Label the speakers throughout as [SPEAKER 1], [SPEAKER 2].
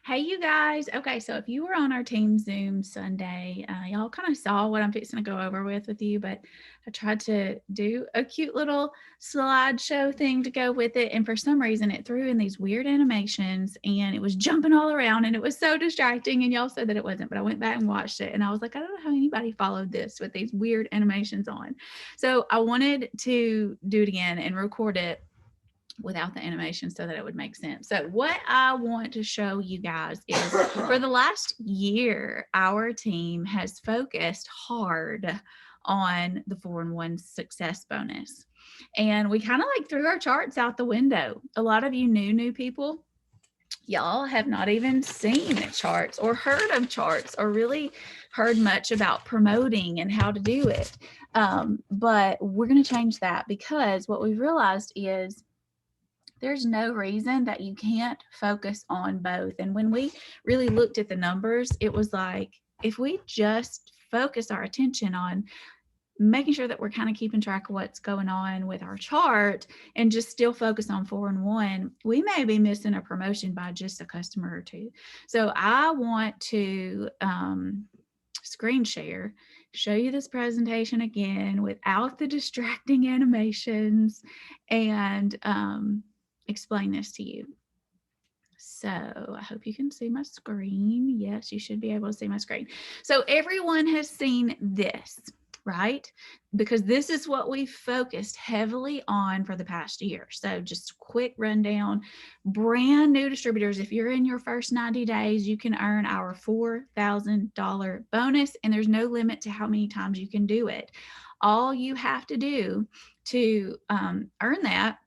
[SPEAKER 1] Hey, you guys. Okay, so if you were on our team Zoom Sunday, y'all kind of saw what I'm fixing to go over with you, but I tried to do a cute little slideshow thing to go with it. And for some reason, it threw in these weird animations and it was jumping all around and it was so distracting. And y'all said that it wasn't, but I went back and watched it and I was like, I don't know how anybody followed this with these weird animations on. So I wanted to do it again and record it without the animation so that it would make sense. So what I want to show you guys is for the last year, our team has focused hard on the 4-in-1 success bonus. And we kind of like threw our charts out the window. A lot of you new people, y'all have not even seen charts or heard of charts or really heard much about promoting and how to do it. But we're going to change that because what we've realized is there's no reason that you can't focus on both. And when we really looked at the numbers, it was like if we just focus our attention on making sure that we're kind of keeping track of what's going on with our chart and just still focus on 4-in-1, we may be missing a promotion by just a customer or two. So I want to screen share, show you this presentation again without the distracting animations, and explain this to you. So I hope you can see my screen. Yes, you should be able to see my screen. So everyone has seen this, right? Because this is what we focused heavily on for the past year. So just quick rundown. Brand new distributors, if you're in your first 90 days, you can earn our $4,000 bonus, and there's no limit to how many times you can do it. All you have to do to earn that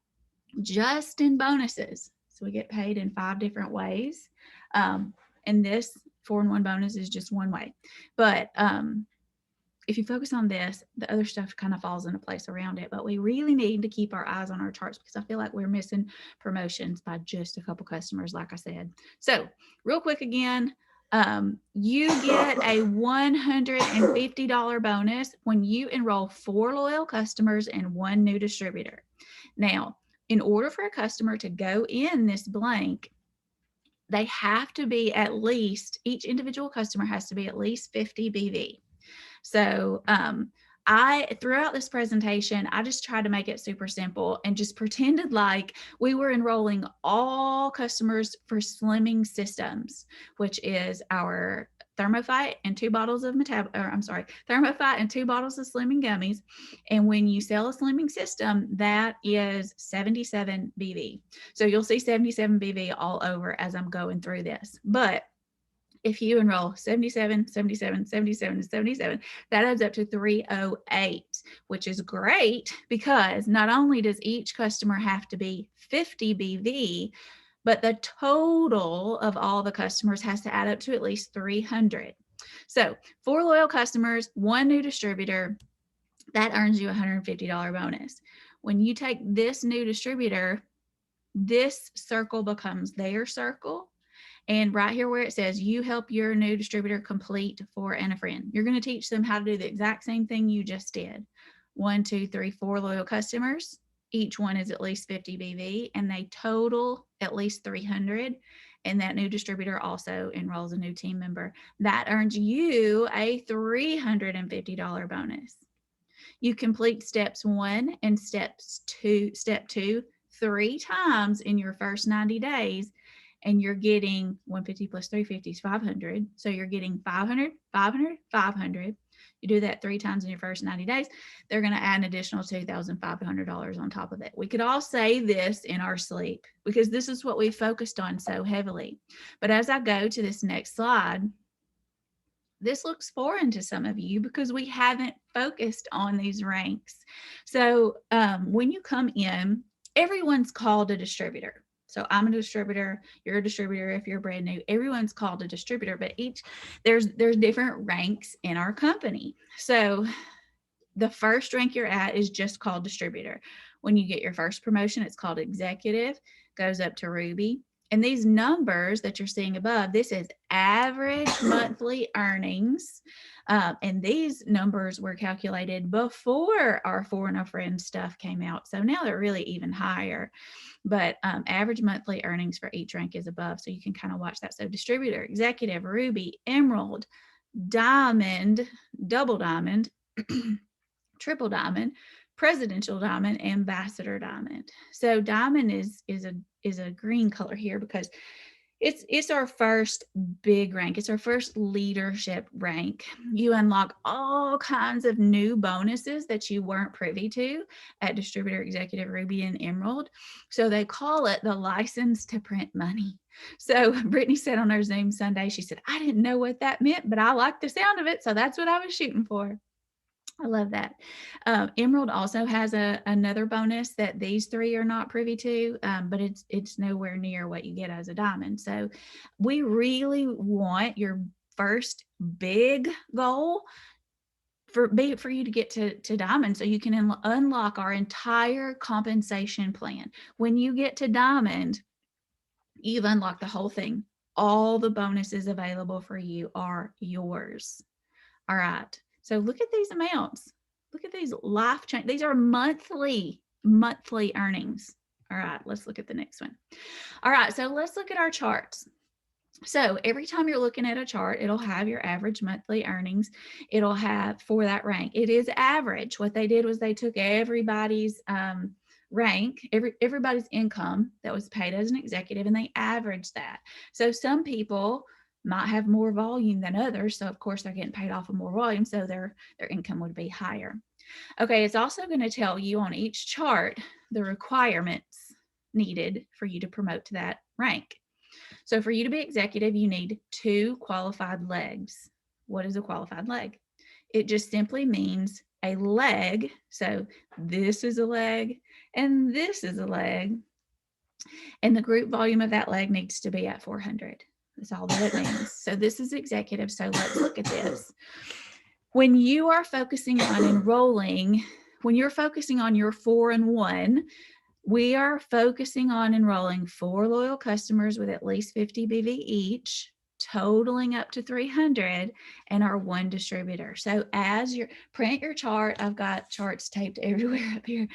[SPEAKER 1] just in bonuses. So we get paid in 5 different ways. And this 4-in-1 bonus is just one way. But if you focus on this, the other stuff kind of falls into place around it. But we really need to keep our eyes on our charts because I feel like we're missing promotions by just a couple customers, like I said. So real quick again, you get a $150 bonus when you enroll 4 loyal customers and 1 new distributor. Now, in order for a customer to go in this blank, they have to be at least, each individual customer has to be at least 50 BV. So throughout this presentation, I just tried to make it super simple and just pretended like we were enrolling all customers for Slimming Systems, which is our Thermophyte and 2 bottles of Thermophyte and 2 bottles of Slimming gummies. And when you sell a Slimming system, that is 77 BV. So you'll see 77 BV all over as I'm going through this. But if you enroll 77, 77, 77, and 77, that adds up to 308, which is great because not only does each customer have to be 50 BV, but the total of all the customers has to add up to at least 300. So 4 loyal customers, 1 new distributor, that earns you a $150 bonus. When you take this new distributor, this circle becomes their circle. And right here where it says you help your new distributor complete for and a friend, you're going to teach them how to do the exact same thing you just did. 1, 2, 3, 4 loyal customers. Each one is at least 50 BV and they total at least 300. And that new distributor also enrolls a new team member. That earns you a $350 bonus. You complete steps 1 and step 2 3 times in your first 90 days, and you're getting 150 plus 350 is 500. So you're getting 500, 500, 500. You do that 3 times in your first 90 days, they're going to add an additional $2,500 on top of it. We could all say this in our sleep because this is what we focused on so heavily. But as I go to this next slide, this looks foreign to some of you because we haven't focused on these ranks. So when you come in, everyone's called a distributor. So I'm a distributor, you're a distributor if you're brand new. Everyone's called a distributor, but there's different ranks in our company. So the first rank you're at is just called distributor. When you get your first promotion, it's called executive, goes up to Ruby, And these numbers that you're seeing above, this is average monthly earnings. And these numbers were calculated before our Four and a Friend stuff came out. So now they're really even higher. But average monthly earnings for each rank is above. So you can kind of watch that. So distributor, executive, ruby, emerald, diamond, double diamond, triple diamond, presidential diamond, ambassador diamond. So diamond is a green color here because it's our first big rank. It's our first leadership rank. You unlock all kinds of new bonuses that you weren't privy to at distributor, executive, ruby, and emerald. So they call it the license to print money. So Brittany said on our Zoom Sunday, she said, I didn't know what that meant, but I like the sound of it. So that's what I was shooting for. I love that. Emerald also has another bonus that these three are not privy to, but it's nowhere near what you get as a diamond. So we really want your first big goal for you to get to diamond, so you can unlock our entire compensation plan. When you get to diamond, you've unlocked the whole thing. All the bonuses available for you are yours. All right. So look at these amounts. Look at these life change. These are monthly earnings. All right, let's look at the next one. All right, so let's look at our charts. So every time you're looking at a chart, it'll have your average monthly earnings. It'll have for that rank. It is average. What they did was they took everybody's rank, everybody's income that was paid as an executive, and they averaged that. So some people might have more volume than others. So of course they're getting paid off of more volume. So their income would be higher. Okay, it's also going to tell you on each chart the requirements needed for you to promote to that rank. So for you to be executive, you need 2 qualified legs. What is a qualified leg? It just simply means a leg. So this is a leg and this is a leg. And the group volume of that leg needs to be at 400. That's all that it means. So this is executive. So let's look at this. When you are focusing on enrolling, when you're focusing on your 4 and 1, we are focusing on enrolling 4 loyal customers with at least 50 BV each, totaling up to 300, and our 1 distributor. So as you print your chart, I've got charts taped everywhere up here,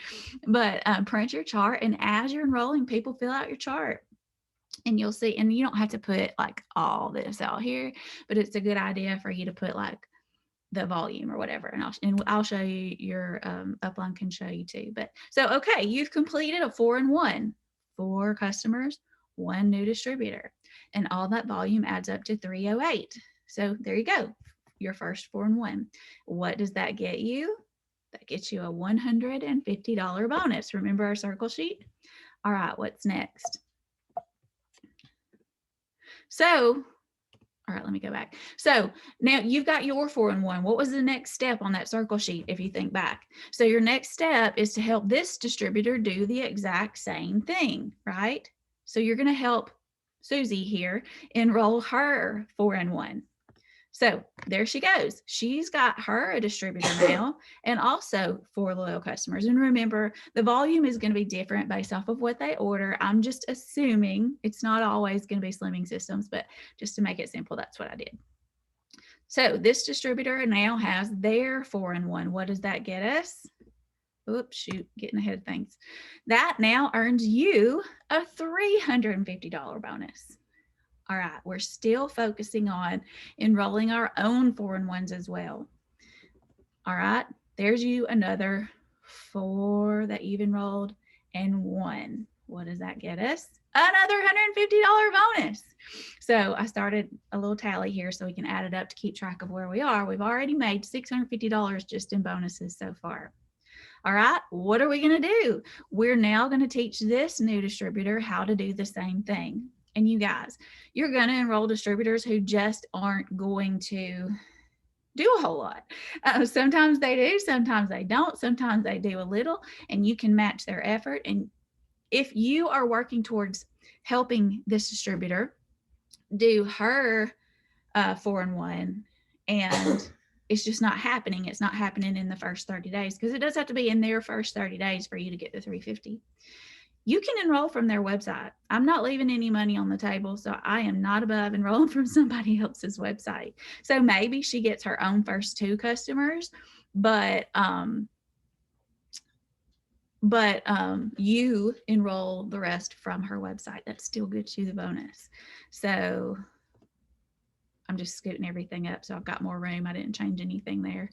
[SPEAKER 1] but print your chart, and as you're enrolling people, fill out your chart. And you'll see, and you don't have to put like all this out here, but it's a good idea for you to put like the volume or whatever. And I'll show you, your upline can show you too. But so, okay, you've completed a 4 and 1, 4 customers, 1 new distributor, and all that volume adds up to 308. So there you go, your first 4 and 1. What does that get you? That gets you a $150 bonus. Remember our circle sheet? All right, what's next? So, all right, let me go back. So now you've got your 4 and 1. What was the next step on that circle sheet if you think back? So your next step is to help this distributor do the exact same thing, right? So you're going to help Susie here enroll her 4 and 1. So there she goes. She's got her a distributor now, and also 4 loyal customers. And remember, the volume is going to be different based off of what they order. I'm just assuming it's not always going to be Slimming Systems, but just to make it simple, that's what I did. So this distributor now has their 4 and 1. What does that get us? Oops, shoot, getting ahead of things. That now earns you a $350 bonus. All right, we're still focusing on enrolling our own 4 and 1s as well. All right, there's you another 4 that you've enrolled and 1. What does that get us? Another $150 bonus. So I started a little tally here so we can add it up to keep track of where we are. We've already made $650 just in bonuses so far. All right, what are we going to do? We're now going to teach this new distributor how to do the same thing. And you guys, you're going to enroll distributors who just aren't going to do a whole lot. Sometimes they do, sometimes they don't, sometimes they do a little, and you can match their effort. And if you are working towards helping this distributor do her 4 and 1, and it's just not happening, it's not happening in the first 30 days, because it does have to be in their first 30 days for you to get the 350. you can enroll from their website. I'm not leaving any money on the table, so I am not above enrolling from somebody else's website. So maybe she gets her own first 2 customers, but you enroll the rest from her website. That still gets you the bonus. So I'm just scooting everything up so I've got more room. I didn't change anything there.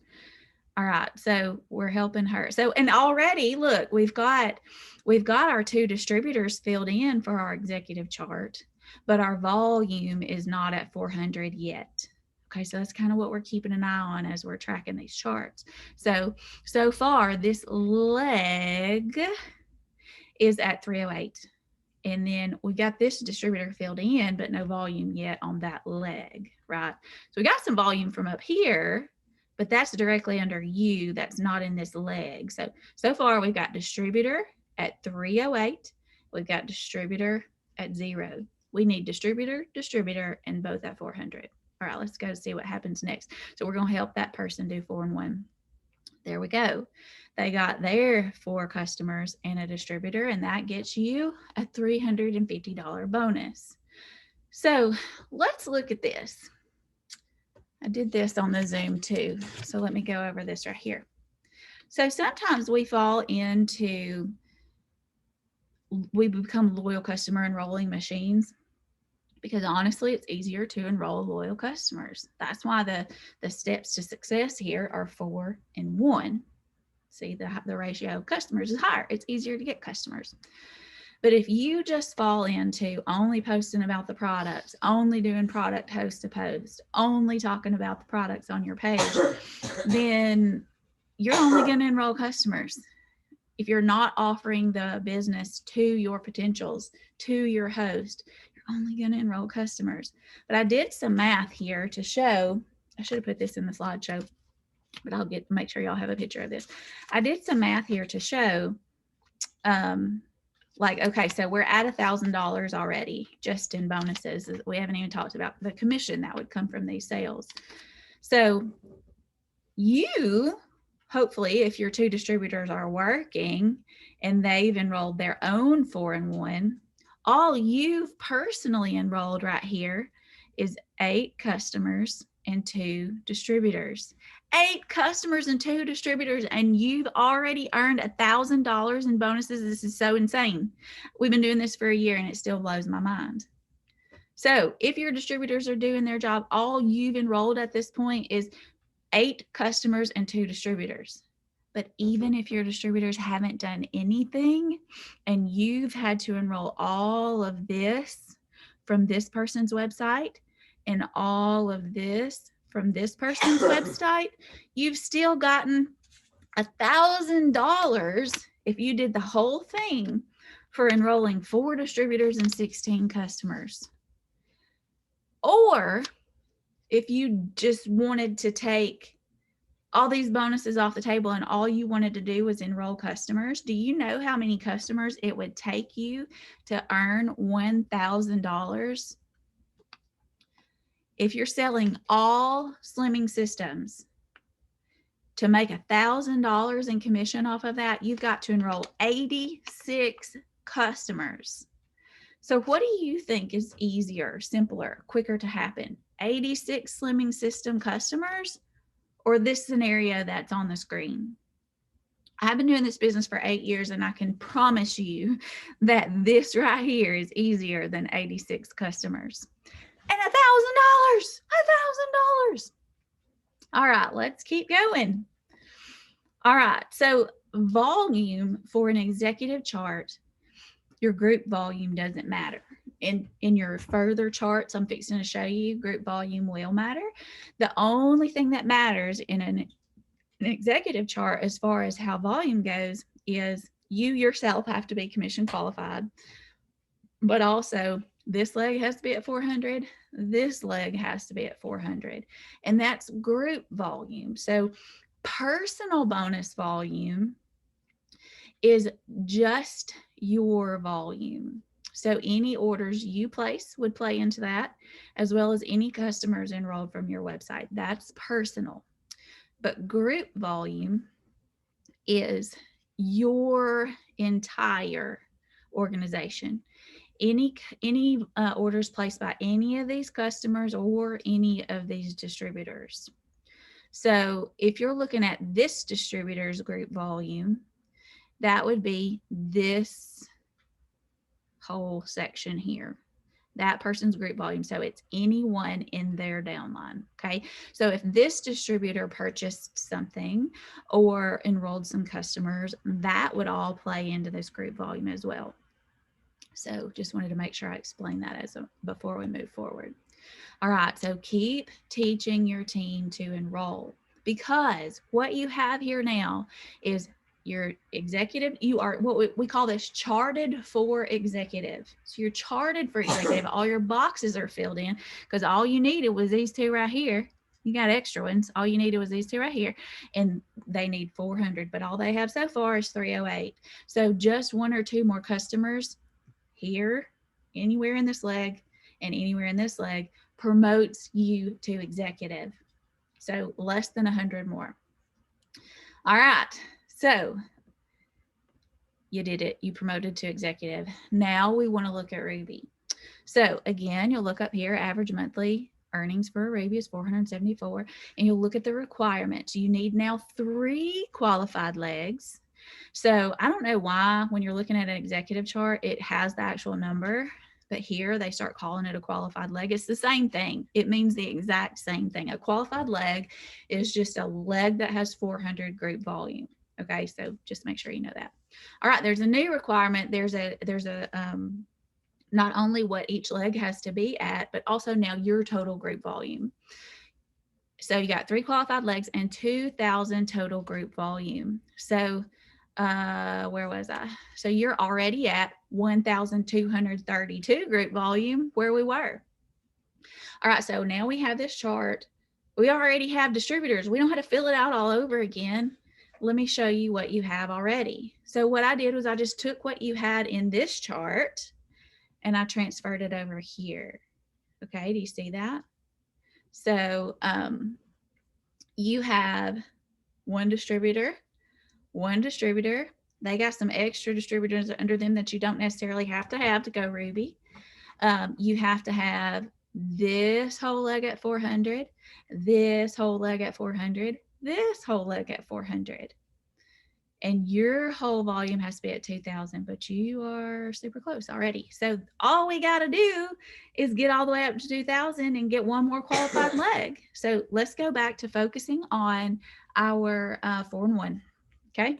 [SPEAKER 1] All right, so we're helping her. So, and already look, we've got our 2 distributors filled in for our executive chart, but our volume is not at 400 yet. Okay, so that's kind of what we're keeping an eye on as we're tracking these charts. So far this leg is at 308. And then we got this distributor filled in, but no volume yet on that leg, right? So we got some volume from up here, but that's directly under you. That's not in this leg. So far we've got distributor at 308. We've got distributor at 0. We need distributor, and both at 400. All right, let's go see what happens next. So we're going to help that person do 4 and 1. There we go. They got their 4 customers and a distributor, and that gets you a $350 bonus. So let's look at this. I did this on the Zoom too. So let me go over this right here. So sometimes we fall into, we become loyal customer enrolling machines because honestly, it's easier to enroll loyal customers. That's why the steps to success here are 4 and 1. See, the ratio of customers is higher. It's easier to get customers. But if you just fall into only posting about the products, only doing product host to post, only talking about the products on your page, then you're only going to enroll customers. If you're not offering the business to your potentials, to your host, you're only going to enroll customers. But I did some math here to show, I should have put this in the slideshow, but I'll make sure y'all have a picture of this. I did some math here to show, okay, so we're at $1,000 already just in bonuses. We haven't even talked about the commission that would come from these sales. So you, hopefully, if your 2 distributors are working and they've enrolled their own 4 and 1, all you've personally enrolled right here is 8 customers and 2 distributors. 8 customers and 2 distributors, and you've already earned $1,000 in bonuses. This is so insane. We've been doing this for a year and it still blows my mind. So if your distributors are doing their job, all you've enrolled at this point is 8 customers and 2 distributors. But even if your distributors haven't done anything and you've had to enroll all of this from this person's website and all of this from this person's website, you've still gotten $1,000 if you did the whole thing for enrolling 4 distributors and 16 customers. Or if you just wanted to take all these bonuses off the table and all you wanted to do was enroll customers, do you know how many customers it would take you to earn $1,000? If you're selling all slimming systems, to make $1,000 in commission off of that, you've got to enroll 86 customers. So what do you think is easier, simpler, quicker to happen? 86 slimming system customers or this scenario that's on the screen? I've been doing this business for 8 years and I can promise you that this right here is easier than 86 customers. And $1,000. All right, let's keep going. All right, so volume for an executive chart, your group volume doesn't matter. In your further charts I'm fixing to show you, group volume will matter. The only thing that matters in an executive chart as far as how volume goes is you yourself have to be commission qualified, but also this leg has to be at 400, this leg has to be at 400, and that's group volume. So personal bonus volume is just your volume. So any orders you place would play into that, as well as any customers enrolled from your website. That's personal. But group volume is your entire organization. Any orders placed by any of these customers or any of these distributors. So if you're looking at this distributor's group volume, that would be this whole section here, that person's group volume. So it's anyone in their downline. Okay. So if this distributor purchased something or enrolled some customers, that would all play into this group volume as well. So just wanted to make sure I explain that before we move forward. All right, so keep teaching your team to enroll, because what you have here now is your executive. You are what we call this charted for executive. So you're charted for executive. All your boxes are filled in because all you needed was these two right here. You got extra ones. All you needed was these two right here, and they need 400, but all they have so far is 308. So just one or two more customers here, anywhere in this leg, and anywhere in this leg promotes you to executive. So less than 100 more. All right. So you did it. You promoted to executive. Now we want to look at Ruby. So again, you'll look up here, average monthly earnings for a Ruby is 474, and you'll look at the requirements. You need now 3 qualified legs. So I don't know why when you're looking at an executive chart, it has the actual number, but here they start calling it a qualified leg. It's the same thing. It means the exact same thing. A qualified leg is just a leg that has 400 group volume. Okay, so just make sure you know that. All right, there's a new requirement. There's a not only what each leg has to be at, but also now your total group volume. So you got 3 qualified legs and 2,000 total group volume. So where was I? So you're already at 1,232 group volume where we were. All right, so now we have this chart. We already have distributors. We don't have to fill it out all over again. Let me show you what you have already. So what I did was I just took what you had in this chart and I transferred it over here. Okay, do you see that? So you have one distributor. They got some extra distributors under them that you don't necessarily have to go Ruby. You have to have this whole leg at 400, this whole leg at 400, this whole leg at 400. And your whole volume has to be at 2,000, but you are super close already. So all we got to do is get all the way up to 2,000 and get one more qualified leg. So let's go back to focusing on our 4 and 1. Okay.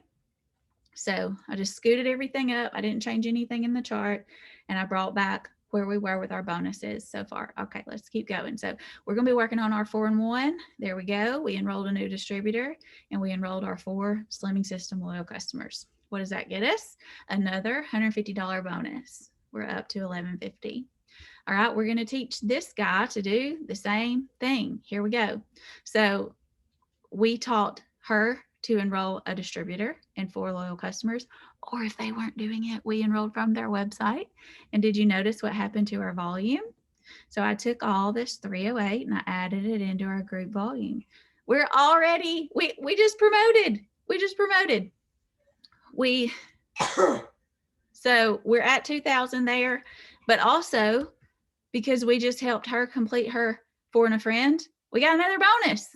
[SPEAKER 1] So I just scooted everything up. I didn't change anything in the chart, and I brought back where we were with our bonuses so far. Okay, let's keep going. So we're going to be working on our 4 and 1. There we go. We enrolled a new distributor and we enrolled our 4 Slimming System loyal customers. What does that get us? Another $150 bonus. We're up to $1,150. All right, we're going to teach this guy to do the same thing. Here we go. So we taught her to enroll a distributor and 4 loyal customers, or if they weren't doing it, we enrolled from their website. And did you notice what happened to our volume? So I took all this 308 and I added it into our group volume. We're already, we just promoted. So we're at 2,000 there, but also because we just helped her complete her 4 and a friend, we got another bonus.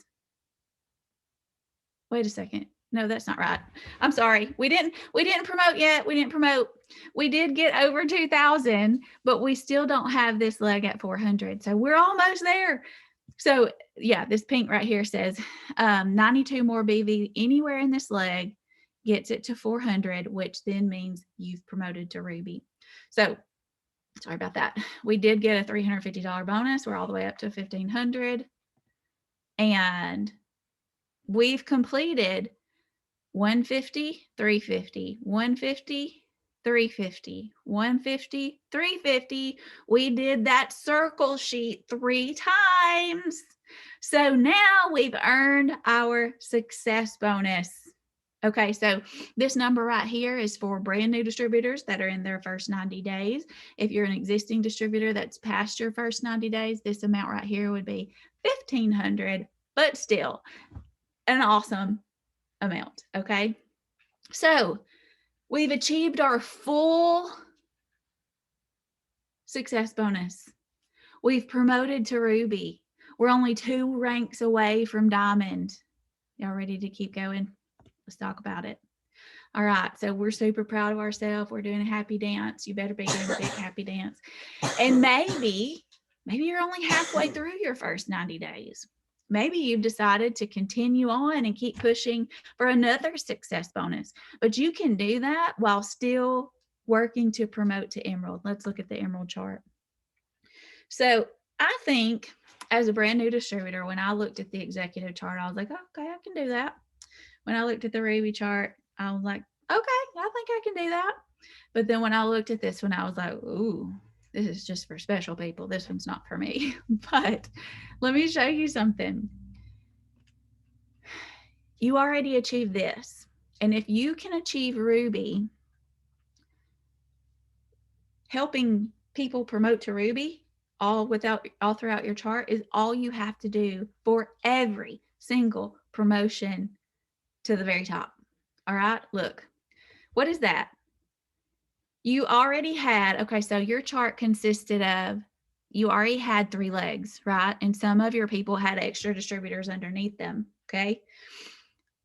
[SPEAKER 1] Wait a second. No, that's not right. I'm sorry. We didn't promote yet. We did get over 2,000, but we still don't have this leg at 400. So we're almost there. So yeah, this pink right here says 92 more BV anywhere in this leg gets it to 400, which then means you've promoted to Ruby. So sorry about that. We did get a $350 bonus. We're all the way up to 1,500. And we've completed 150, 350, 150, 350, 150, 350. We did that circle sheet 3 times. So now we've earned our success bonus. Okay, so this number right here is for brand new distributors that are in their first 90 days. If you're an existing distributor that's past your first 90 days, this amount right here would be 1,500, but still an awesome amount. Okay, so we've achieved our full success bonus. We've promoted to Ruby. We're only 2 ranks away from Diamond. Y'all ready to keep going? Let's talk about it. All right, so we're super proud of ourselves. We're doing a happy dance. You better be doing a big happy dance. And maybe you're only halfway through your first 90 days. Maybe you've decided to continue on and keep pushing for another success bonus, but you can do that while still working to promote to Emerald. Let's look at the Emerald chart. So I think as a brand new distributor, when I looked at the executive chart, I was like, okay, I can do that. When I looked at the Ruby chart, I was like, okay, I think I can do that. But then when I looked at this one, I was like, ooh, this is just for special people. This one's not for me. But let me show you something. You already achieved this. And if you can achieve Ruby, helping people promote to Ruby all throughout your chart is all you have to do for every single promotion to the very top. All right, look, what is that? You already had, okay, so your chart consisted of, you already had 3 legs, right? And some of your people had extra distributors underneath them, okay?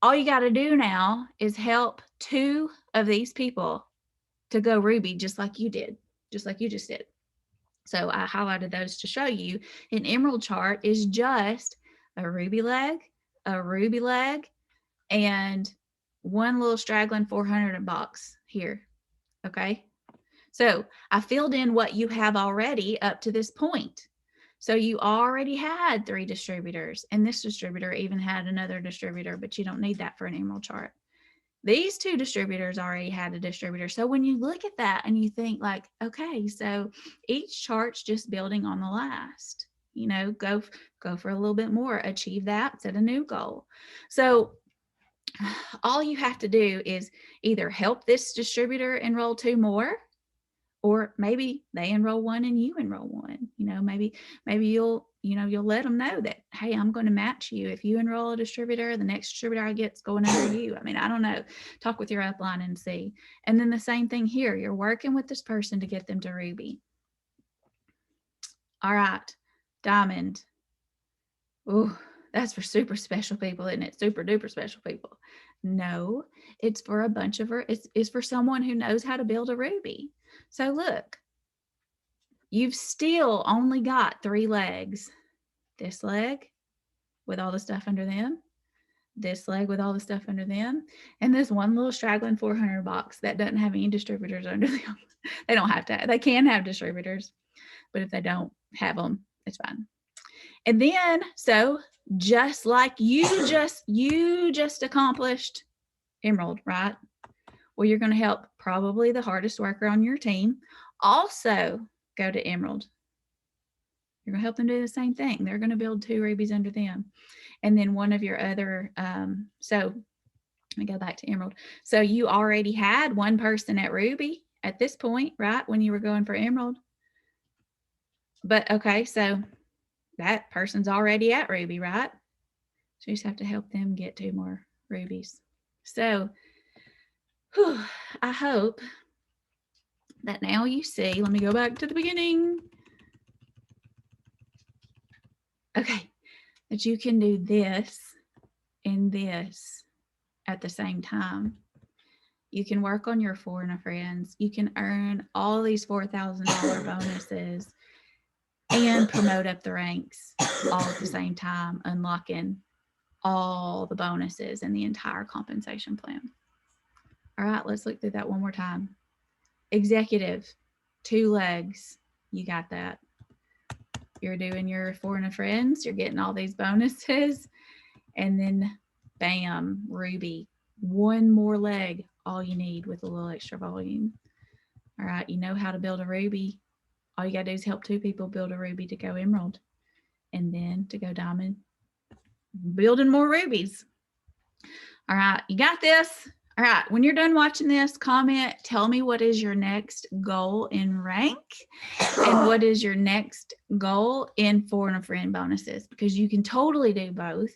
[SPEAKER 1] All you got to do now is help 2 of these people to go Ruby just like you did, just like you just did. So I highlighted those to show you an Emerald chart is just a Ruby leg, and one little straggling 400 box here. Okay. So I filled in what you have already up to this point. So you already had 3 distributors, and this distributor even had another distributor, but you don't need that for an Emerald chart. These 2 distributors already had a distributor. So when you look at that and you think like, okay, so each chart's just building on the last, you know, go for a little bit more, achieve that, set a new goal. So all you have to do is either help this distributor enroll 2 more, or maybe they enroll 1 and you enroll 1. You know, maybe you'll let them know that, hey, I'm going to match you. If you enroll a distributor, the next distributor I get is going under you. I mean, I don't know. Talk with your upline and see. And then the same thing here. You're working with this person to get them to Ruby. All right, Diamond. Ooh, that's for super special people, isn't it? Super duper special people. No, it's for a bunch of it's for someone who knows how to build a Ruby. So look, you've still only got 3 legs. This leg with all the stuff under them, this leg with all the stuff under them, and this one little straggling 400 box that doesn't have any distributors under them. They don't have to. They can have distributors, but if they don't have them, it's fine. And then, so just like you just accomplished Emerald, right? Well, you're going to help probably the hardest worker on your team also go to Emerald. You're going to help them do the same thing. They're going to build 2 rubies under them. And then one of your other, so let me go back to Emerald. So you already had 1 person at Ruby at this point, right? When you were going for Emerald. But okay, so that person's already at Ruby, right? So you just have to help them get 2 more rubies. So I hope that now you see, let me go back to the beginning. Okay, that you can do this and this at the same time. You can work on your foreign and friends. You can earn all these $4,000 bonuses and promote up the ranks all at the same time, unlocking all the bonuses and the entire compensation plan. All right, let's look through that one more time. Executive, 2 legs. You got that. You're doing your foreign and friends. You're getting all these bonuses. And then, bam, Ruby. 1 more leg, all you need with a little extra volume. All right, you know how to build a Ruby. All you got to do is help 2 people build a Ruby to go Emerald. And then to go Diamond. Building more rubies. All right, you got this. All right, when you're done watching this, comment, tell me what is your next goal in rank and what is your next goal in foreign and friend bonuses, because you can totally do both.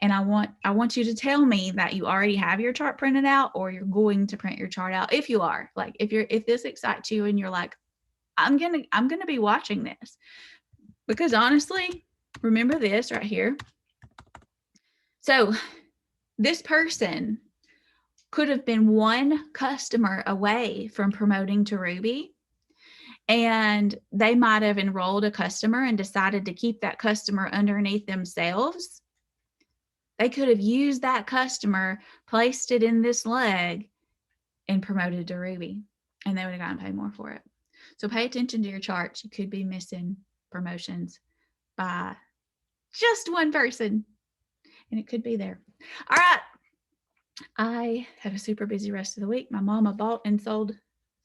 [SPEAKER 1] And I want you to tell me that you already have your chart printed out, or you're going to print your chart out. If you are, like, if this excites you and you're like, I'm gonna be watching this, because honestly, remember this right here. So this person could have been one customer away from promoting to Ruby, and they might have enrolled a customer and decided to keep that customer underneath themselves. They could have used that customer, placed it in this leg, and promoted to Ruby, and they would have gotten paid more for it. So pay attention to your charts. You could be missing promotions by just one person, and it could be there. All right. I had a super busy rest of the week. My mama bought and sold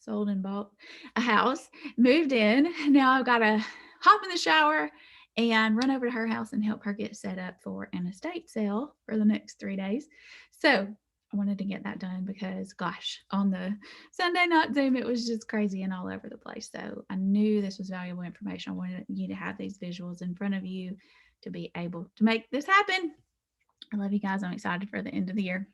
[SPEAKER 1] and bought a house, moved in. Now I've got to hop in the shower and run over to her house and help her get set up for an estate sale for the next 3 days. So I wanted to get that done because, gosh, on the Sunday night Zoom, it was just crazy and all over the place. So I knew this was valuable information. I wanted you to have these visuals in front of you to be able to make this happen. I love you guys. I'm excited for the end of the year.